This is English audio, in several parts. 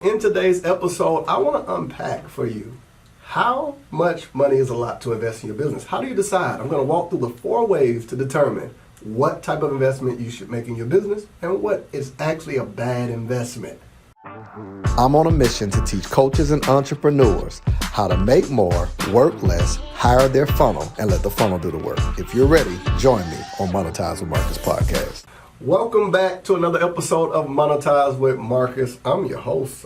In today's episode, I want to unpack for you how much money is a lot to invest in your business. How do you decide? I'm going to walk through the 4 ways to determine what type of investment you should make in your business and what is actually a bad investment. I'm on a mission to teach coaches and entrepreneurs how to make more, work less, hire their funnel, and let the funnel do the work. If you're ready, join me on Monetize with Marcus podcast. Welcome back to another episode of Monetize with Marcus. I'm your host.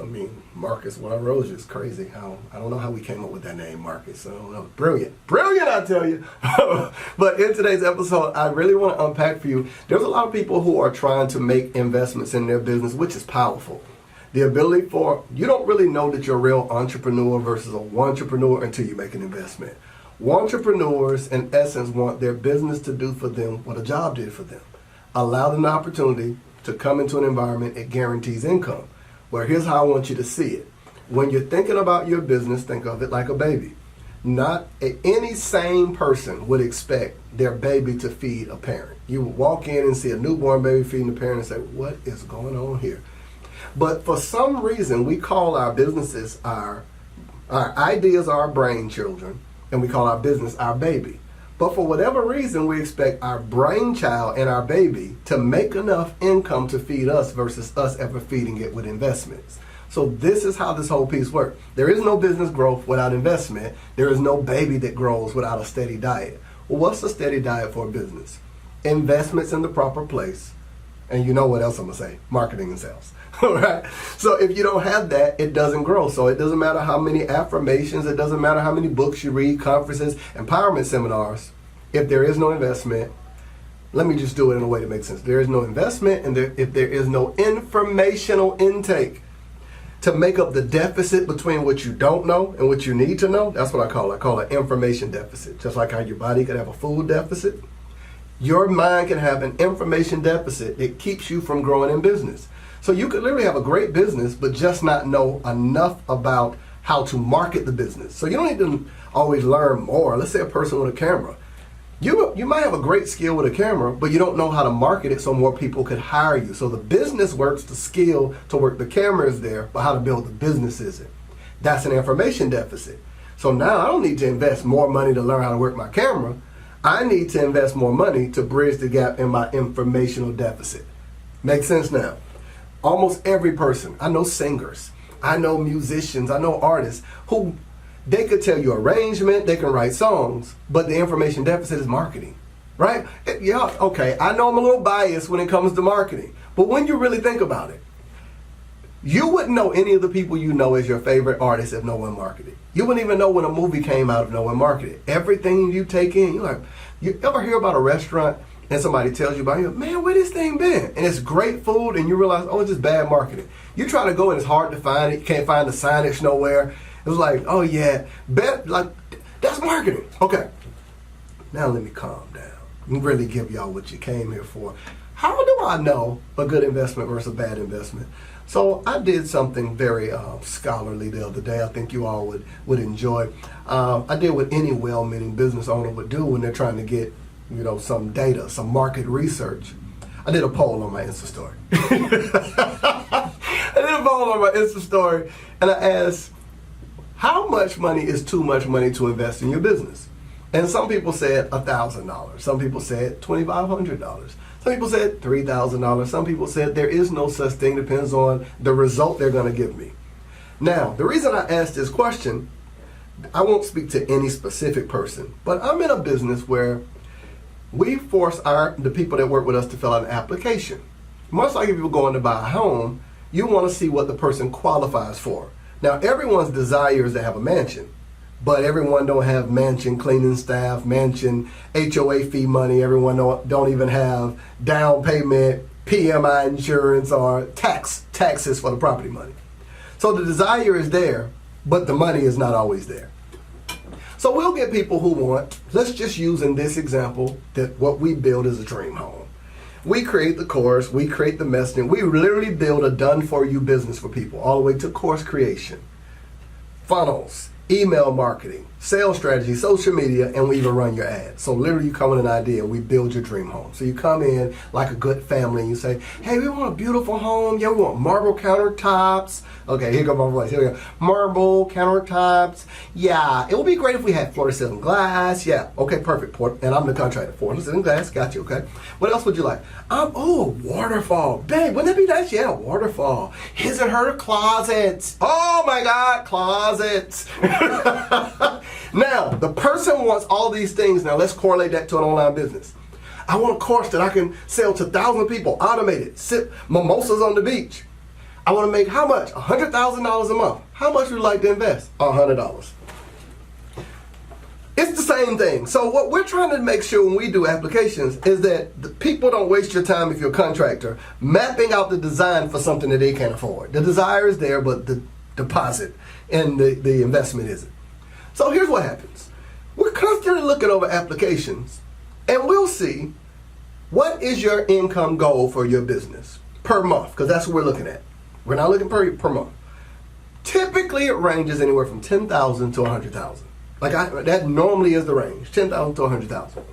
Marcus, when I wrote you, it's crazy how, I don't know how we came up with that name, Marcus. I don't know. Brilliant, I tell you. But in today's episode, I really want to unpack for you. There's a lot of people who are trying to make investments in their business, which is powerful. The ability for, you don't really know that you're a real entrepreneur versus a wantrepreneur until you make an investment. Wantrepreneurs, in essence, want their business to do for them what a job did for them. Allow them the opportunity to come into an environment it guarantees income. Well, here's how I want you to see it. When you're thinking about your business, think of it like a baby. Not any sane person would expect their baby to feed a parent. You would walk in and see a newborn baby feeding a parent and say, what is going on here? But for some reason, we call our businesses our ideas our brain children, and we call our business our baby. But for whatever reason, we expect our brainchild and our baby to make enough income to feed us versus us ever feeding it with investments. So this is how this whole piece works. There is no business growth without investment. There is no baby that grows without a steady diet. Well, what's a steady diet for a business? Investments in the proper place. And you know what else I'm going to say? Marketing and sales. All right. So if you don't have that, it doesn't grow. So it doesn't matter how many affirmations, it doesn't matter how many books you read, conferences, empowerment seminars. If there is no investment, let me just do it in a way that makes sense. There is no investment, and if there is no informational intake to make up the deficit between what you don't know and what you need to know, that's what I call it. I call it information deficit. Just like how your body could have a food deficit, your mind can have an information deficit that keeps you from growing in business. So you could literally have a great business, but just not know enough about how to market the business. So you don't need to always learn more. Let's say a person with a camera. You might have a great skill with a camera, but you don't know how to market it so more people could hire you. So the business works, the skill to work the camera is there, but how to build the business isn't. That's an information deficit. So now I don't need to invest more money to learn how to work my camera. I need to invest more money to bridge the gap in my informational deficit. Makes sense now? Almost every person, I know singers, I know musicians, I know artists who they could tell you arrangement, they can write songs, but the information deficit is marketing, right? Yeah, okay, I know I'm a little biased when it comes to marketing, but when you really think about it, you wouldn't know any of the people you know as your favorite artists if no one marketed. You wouldn't even know when a movie came out if no one marketed. Everything you take in, you're like, you ever hear about a restaurant and somebody tells you about it, man, where this thing been? And it's great food and you realize, oh, it's just bad marketing. You try to go and it's hard to find it. You can't find the signage nowhere. It was like, oh yeah, that's marketing. Okay, now let me calm down and really give y'all what you came here for. How do I know a good investment versus a bad investment? So I did something very scholarly the other day. I think you all would enjoy. I did what any well-meaning business owner would do when they're trying to get, some data, some market research. I did a poll on my Insta story. I did a poll on my Insta story, and I asked, how much money is too much money to invest in your business? And some people said $1,000. Some people said $2,500. Some people said $3,000. Some people said there is no such thing, depends on the result they're going to give me. Now, the reason I asked this question, I won't speak to any specific person, but I'm in a business where we force the people that work with us to fill out an application. Much like if you're going to buy a home, you want to see what the person qualifies for. Now, everyone's desire is to have a mansion, but everyone don't have mansion cleaning staff, mansion HOA fee money. Everyone don't even have down payment, PMI insurance, or taxes for the property money. So the desire is there, but the money is not always there. So we'll get people who want, let's just use in this example that what we build is a dream home. We create the course, we create the messaging, we literally build a done-for-you business for people, all the way to course creation, funnels, email marketing, sales strategy, social media, and we even run your ads. So literally you come with an idea and we build your dream home. So you come in like a good family and you say, hey, we want a beautiful home. Yeah, we want marble countertops. Okay, here goes my voice. Here we go. Marble countertops. Yeah, it would be great if we had floor-to-ceiling glass. Yeah, okay, perfect. And I'm the contractor. Floor-to-ceiling glass, got you, okay. What else would you like? Oh, waterfall. Babe, wouldn't that be nice? Yeah, waterfall. His and her closets. Oh my God, closets. Now, the person wants all these things. Now, let's correlate that to an online business. I want a course that I can sell to 1,000 people, automated, sip mimosas on the beach. I want to make how much? $100,000 a month. How much would you like to invest? $100. It's the same thing. So what we're trying to make sure when we do applications is that the people don't waste your time if you're a contractor mapping out the design for something that they can't afford. The desire is there, but the deposit and the investment isn't. So here's what happens. We're constantly looking over applications and we'll see what is your income goal for your business per month, because that's what we're looking at. We're not looking per month. Typically it ranges anywhere from 10,000 to 100,000. That normally is the range, 10,000 to 100,000.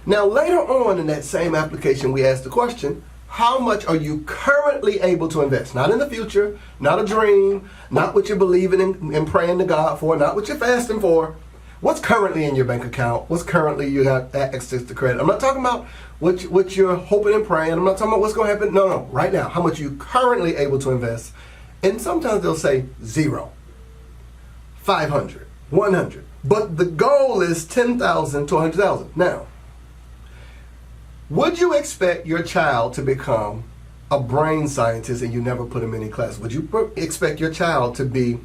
Now later on in that same application we ask the question, how much are you currently able to invest? Not in the future, not a dream, not what you're believing in and praying to God for, not what you're fasting for. What's currently in your bank account? What's currently you got access to credit? I'm not talking about what you're hoping and praying. I'm not talking about what's going to happen. No, right now. How much are you currently able to invest? And sometimes they'll say 0, 500, 100. But the goal is 10,000 to 100,000. Now, would you expect your child to become a brain scientist and you never put him in any class? Would you expect your child to be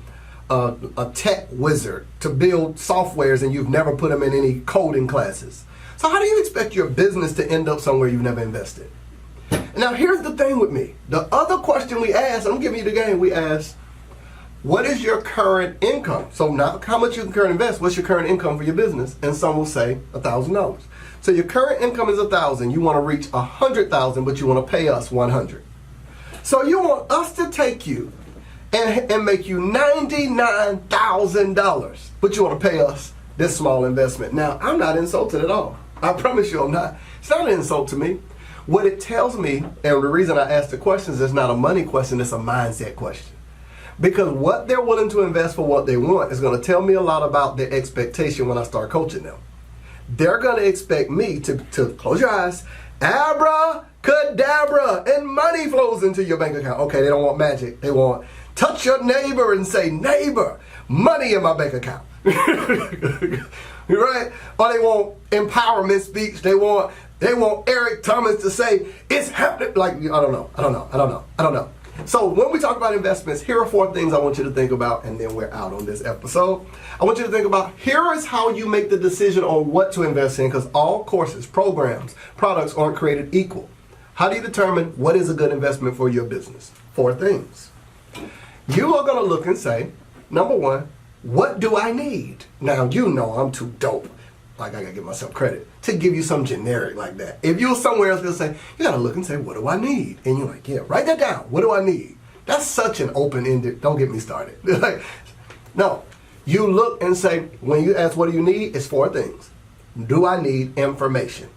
a tech wizard, to build softwares and you've never put him in any coding classes? So how do you expect your business to end up somewhere you've never invested? Now here's the thing with me. The other question we ask, I'm giving you the game, we ask, what is your current income? So not how much you can currently invest, what's your current income for your business? And some will say $1,000. So your current income is 1,000. You want to reach 100,000, but you want to pay us 100. So you want us to take you and make you $99,000, but you want to pay us this small investment. Now, I'm not insulted at all. I promise you I'm not. It's not an insult to me. What it tells me, and the reason I ask the questions is not a money question, it's a mindset question. Because what they're willing to invest for what they want is going to tell me a lot about their expectation when I start coaching them. They're going to expect me to close your eyes, abracadabra, and money flows into your bank account. Okay, they don't want magic. They want touch your neighbor and say, neighbor, money in my bank account. Right? Or they want empowerment speech. They want Eric Thomas to say, it's happening. Like, I don't know. So when we talk about investments, here are 4 things I want you to think about, and then we're out on this episode. I want you to think about, here is how you make the decision on what to invest in, because all courses, programs, products aren't created equal. How do you determine what is a good investment for your business? 4 things. You are going to look and say, number 1, what do I need? Now, you know I'm too dope. Like, I got to give myself credit to give you some generic like that. If you were somewhere else, they'll say, you got to look and say, what do I need? And you're like, yeah, write that down. What do I need? That's such an open-ended, don't get me started. No, you look and say, when you ask what do you need, it's 4 things. Do I need information?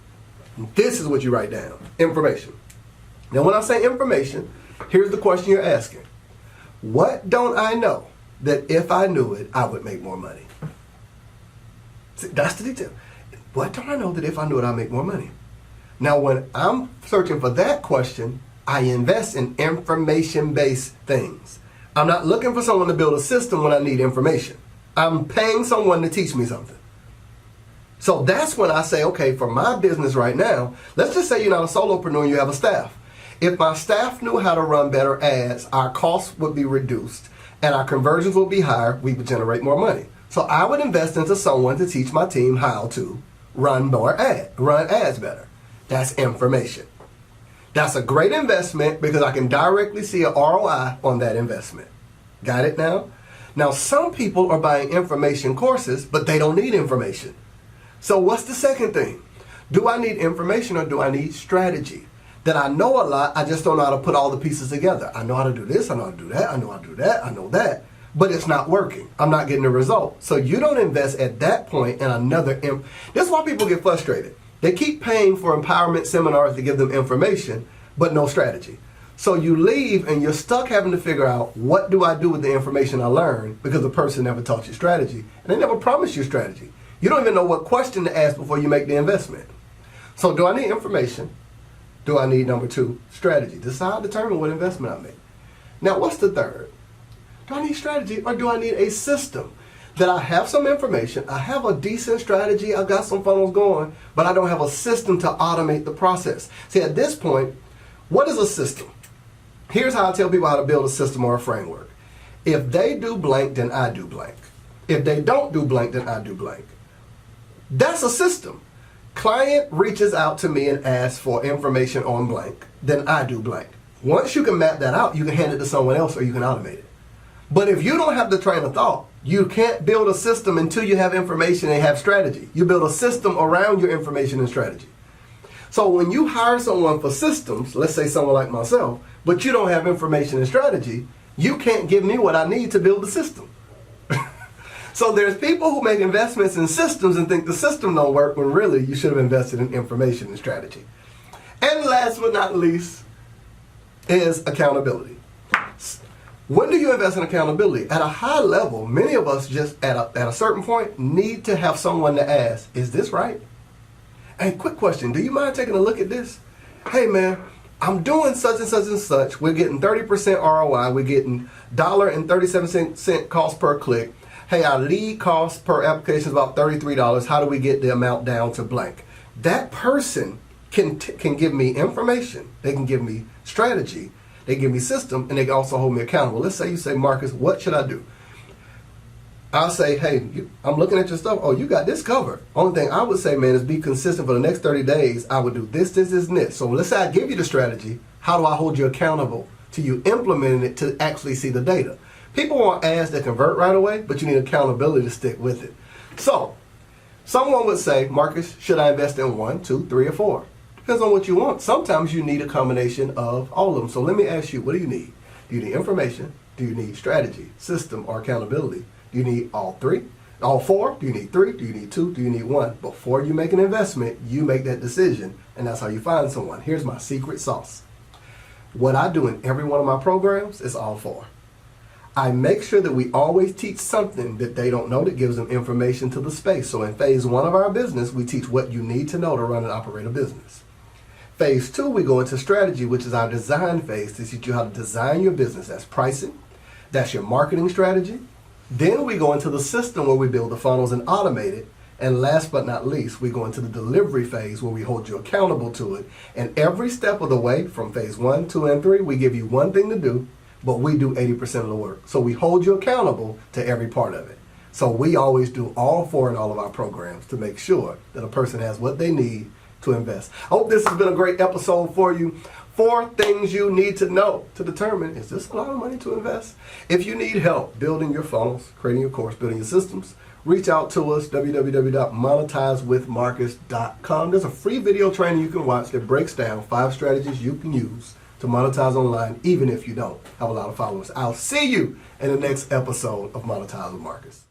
This is what you write down, information. Now, when I say information, here's the question you're asking. What don't I know that if I knew it, I would make more money? See, that's the detail. What don't I know that if I knew it, I'd make more money? Now, when I'm searching for that question, I invest in information-based things. I'm not looking for someone to build a system when I need information. I'm paying someone to teach me something. So that's when I say, okay, for my business right now, let's just say you're not a solopreneur and you have a staff. If my staff knew how to run better ads, our costs would be reduced and our conversions would be higher, we would generate more money. So I would invest into someone to teach my team how to run ads better. That's information. That's a great investment because I can directly see an ROI on that investment. Got it now? Now, some people are buying information courses, but they don't need information. So what's the second thing? Do I need information or do I need strategy? That I know a lot, I just don't know how to put all the pieces together. I know how to do this, I know how to do that, I know how to do that, I know that. but it's not working. I'm not getting the result. So you don't invest at that point in another. This is why people get frustrated. They keep paying for empowerment seminars to give them information, but no strategy. So you leave and you're stuck having to figure out, what do I do with the information I learned, because the person never taught you strategy and they never promised you strategy. You don't even know what question to ask before you make the investment. So do I need information? Do I need, number two, strategy? This is how I determine what investment I make. Now, what's the third? Do I need strategy, or do I need a system that I have some information, I have a decent strategy, I've got some funnels going, but I don't have a system to automate the process? See, at this point, what is a system? Here's how I tell people how to build a system or a framework. If they do blank, then I do blank. If they don't do blank, then I do blank. That's a system. Client reaches out to me and asks for information on blank, then I do blank. Once you can map that out, you can hand it to someone else or you can automate it. But if you don't have the train of thought, you can't build a system until you have information and have strategy. You build a system around your information and strategy. So when you hire someone for systems, let's say someone like myself, but you don't have information and strategy, you can't give me what I need to build the system. So there's people who make investments in systems and think the system don't work, when really you should have invested in information and strategy. And last but not least is accountability. When do you invest in accountability? At a high level, many of us just at a certain point need to have someone to ask, is this right? And quick question, do you mind taking a look at this? Hey man, I'm doing such and such and such. We're getting 30% ROI. We're getting $1.37 cost per click. Hey, our lead cost per application is about $33. How do we get the amount down to blank? That person can give me information. They can give me strategy. They give me system, and they can also hold me accountable. Let's say you say, Marcus, what should I do? I'll say, hey, I'm looking at your stuff. Oh, you got this covered. Only thing I would say, man, is be consistent for the next 30 days. I would do this, this, this, and this. So let's say I give you the strategy. How do I hold you accountable to you implementing it to actually see the data? People want ads that convert right away, but you need accountability to stick with it. So someone would say, Marcus, should I invest in 1, 2, 3, or 4? Depends on what you want. Sometimes you need a combination of all of them. So let me ask you, what do you need? Do you need information? Do you need strategy, system, or accountability? Do you need all 3? All 4? Do you need 3? Do you need 2? Do you need 1? Before you make an investment, you make that decision, and that's how you find someone. Here's my secret sauce. What I do in every one of my programs is all 4. I make sure that we always teach something that they don't know that gives them information to the space. So in phase 1 of our business, we teach what you need to know to run and operate a business. Phase 2, we go into strategy, which is our design phase, to teach you how to design your business. That's pricing. That's your marketing strategy. Then we go into the system where we build the funnels and automate it. And last but not least, we go into the delivery phase where we hold you accountable to it. And every step of the way from phase 1, 2, and 3, we give you one thing to do, but we do 80% of the work. So we hold you accountable to every part of it. So we always do all 4 in all of our programs to make sure that a person has what they need to invest. I hope this has been a great episode for you. 4 things you need to know to determine, is this a lot of money to invest? If you need help building your funnels, creating your course, building your systems, reach out to us, www.monetizewithmarcus.com. There's a free video training you can watch that breaks down 5 strategies you can use to monetize online, even if you don't have a lot of followers. I'll see you in the next episode of Monetize with Marcus.